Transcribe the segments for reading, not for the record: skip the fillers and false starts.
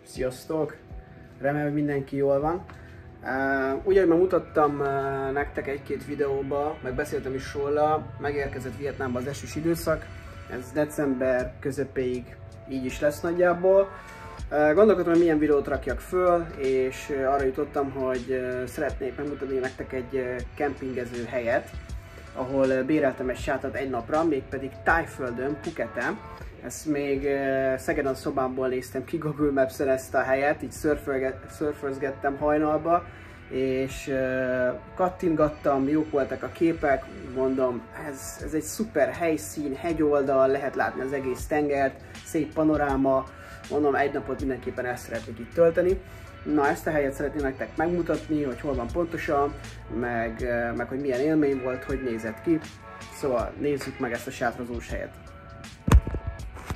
Sziasztok! Remélem, hogy mindenki jól van. Úgy, ahogy már mutattam nektek egy-két videóba, meg beszéltem is róla, megérkezett Vietnámba az esős időszak. Ez december közepéig így is lesz nagyjából. Gondolkodtam, hogy milyen videót rakjak föl, és arra jutottam, hogy szeretnék megmutatni nektek egy kempingező helyet, ahol béreltem egy sátrat egy napra, mégpedig Thaiföldön, Phuketen. Ezt még Szegeden a szobámból néztem ki Google Maps-en ezt a helyet, így szörfözgettem hajnalba, és kattintgattam, jók voltak a képek, mondom, ez egy szuper helyszín, hegyoldal, lehet látni az egész tengert, szép panoráma, mondom, egy napot mindenképpen el szeretnék itt tölteni. Na, ezt a helyet szeretném nektek megmutatni, hogy hol van pontosan, meg hogy milyen élmény volt, hogy nézett ki. Szóval nézzük meg ezt a sátrazós helyet.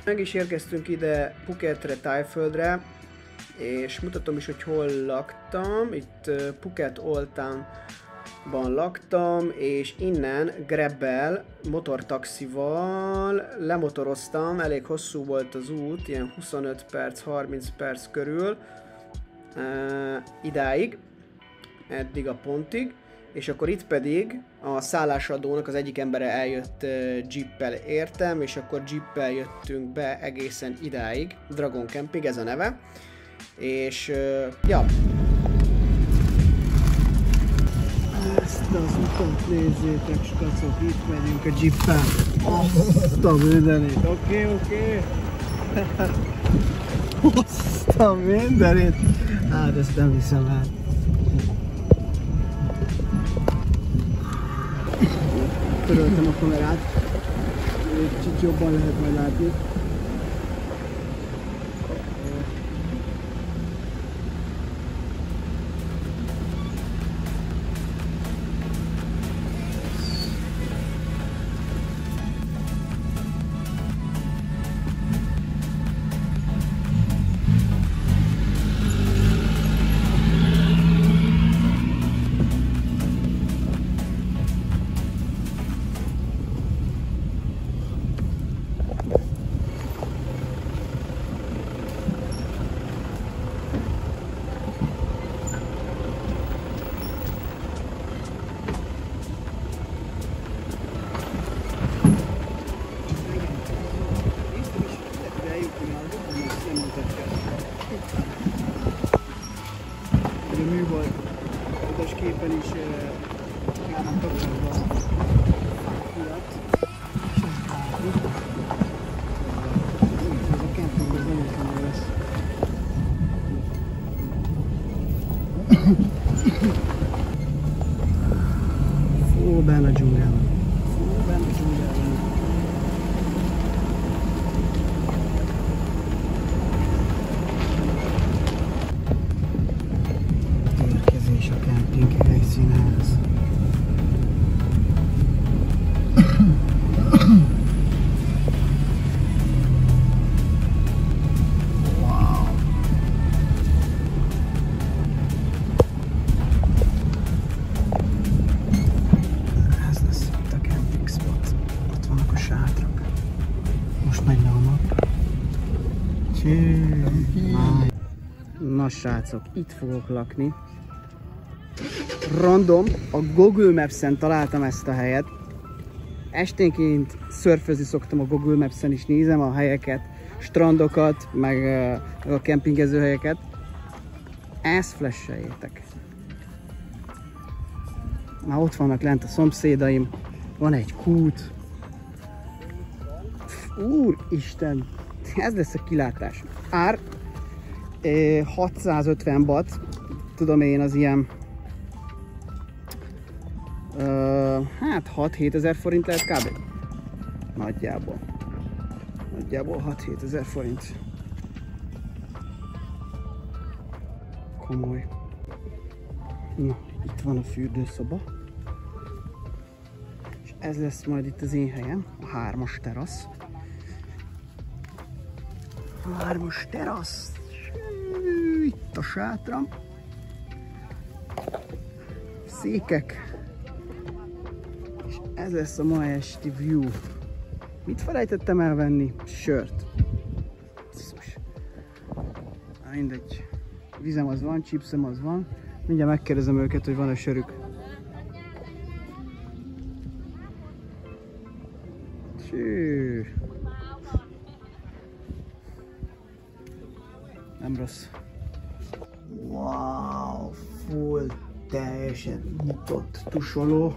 Meg is érkeztünk ide Phuketre, Thaiföldre, és mutatom is, hogy hol laktam. Itt Phuket Old Town-ban laktam, és innen Grabbel, motortaxival lemotoroztam, elég hosszú volt az út, ilyen 25 perc, 30 perc körül, idáig, eddig a pontig, és akkor itt pedig a szállásadónak az egyik embere eljött jeeppel értem, és akkor jeeppel jöttünk be egészen idáig, Dragon Camping, ez a neve, és ja. Ezt az utat nézzétek, skacok, itt megyünk a jeeppel. Azt a mindenit, oké. Azt a mindenit. Hát ezt nem hiszem el. Töröltem a kamerát, kicsit jobban lehet majd látni. A műhold utas képen is járnak kapcsolatban a fák miatt. És ezt látjuk. Ez a camping, ez nagyon komoly lesz. Fú, benne a dzsungelben. És a kemping helyszínhez. Wow! Ez lesz itt a camping spot. Ott vannak a sátrak. Most megy le a nap. Na srácok, itt fogok lakni. Random, a Google Maps-en találtam ezt a helyet. Esténként szörfözni szoktam a Google Maps-en is, nézem a helyeket, strandokat, meg a kempingező helyeket. Ezt flasheljétek. Már ott vannak lent a szomszédaim, van egy kút. Úristen, ez lesz a kilátás. Ár 650 baht, tudom én, az ilyen hát 6-7 ezer forint lehet kb. Nagyjából 6-7 ezer forint. Komoly. Na, itt van a fürdőszoba. És ez lesz majd itt az én helyem, a 3-as terasz. A 3-as terasz. Itt a sátram. Székek. Ez lesz a ma esti view. Mit felejtettem elvenni? Sört. Mindegy. Vizem az van, chipsem az van. Mindjárt megkérdezem őket, hogy van-e sörük. Csű. Nem rossz. Wow, full teljesen nyitott tusoló.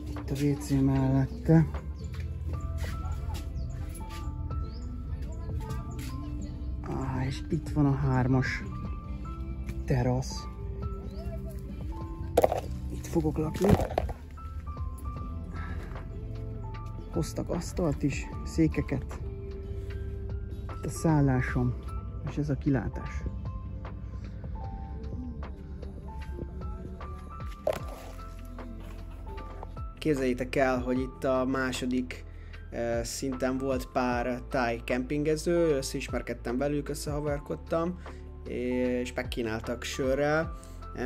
Itt a WC mellette. És itt van a 3-as terasz. Itt fogok lakni. Hoztak asztalt is, székeket. Itt a szállásom, és ez a kilátás. Képzeljétek el, hogy itt a második szinten volt pár táj kempingező, összeismerkedtem velük, összehaverkodtam, és megkínáltak sörrel.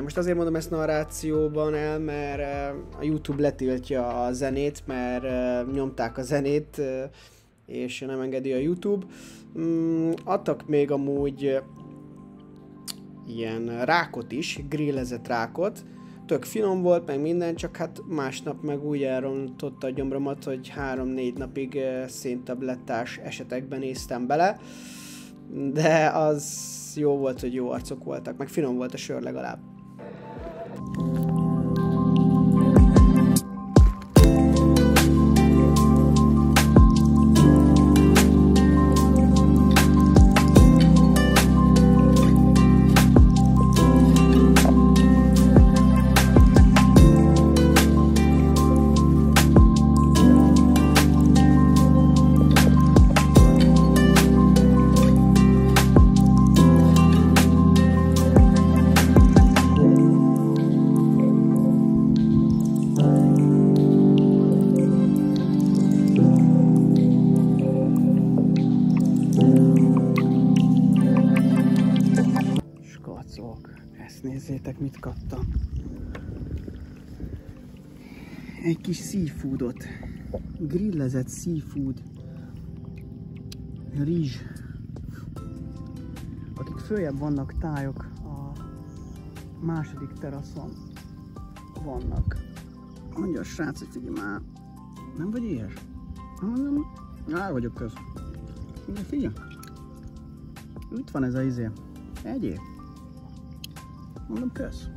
Most azért mondom ezt narrációban el, mert a YouTube letiltja a zenét, mert nyomták a zenét, és nem engedi a YouTube. Adtak még amúgy ilyen rákot is, grillezett rákot, tök finom volt, meg minden, csak hát másnap meg úgy elrontotta a gyomromat, hogy 3-4 napig széntablettás esetekben néztem bele, de az jó volt, hogy jó arcok voltak, meg finom volt a sör legalább. Ezt nézzétek, mit kaptam. Egy kis seafoodot. Grillezett seafood. Rizs. Akik följebb vannak tájok, a második teraszon vannak. Mondja a srác, hogy figyelj már. Nem vagy éhes? Nem. El vagyok köz. Figyelj. Itt van ez a izé. Egyéb. Mondom, kösz.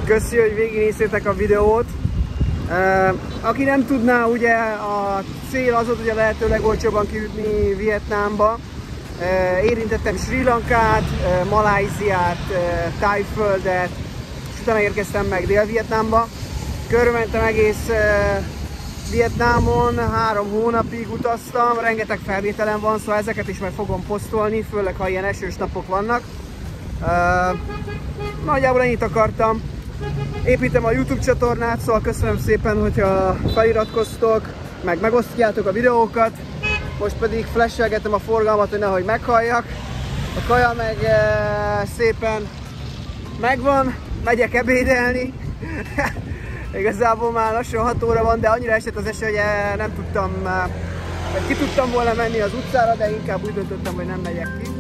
Köszi, hogy végignéztétek a videót. Aki nem tudná, ugye a cél az volt, hogy a lehető legolcsóbban kijutni Vietnámba. Érintettem Srí Lankát, Malajziát, Tájföldet, és utána érkeztem meg Dél-Vietnámba. Körülmentem egész Vietnámon, 3 hónapig utaztam, rengeteg felvételem van, szóval ezeket is meg fogom posztolni, főleg ha ilyen esős napok vannak. Nagyjából ennyit akartam. Építem a YouTube csatornát, szóval köszönöm szépen, hogyha feliratkoztok, meg megosztjátok a videókat. Most pedig flashelgetem a forgalmat, hogy nehogy meghalljak. A kaja meg szépen megvan, megyek ebédelni. Igazából már lassan 6 óra van, de annyira esett az eső, hogy nem tudtam, vagy ki tudtam volna menni az utcára, de inkább úgy döntöttem, hogy nem megyek ki.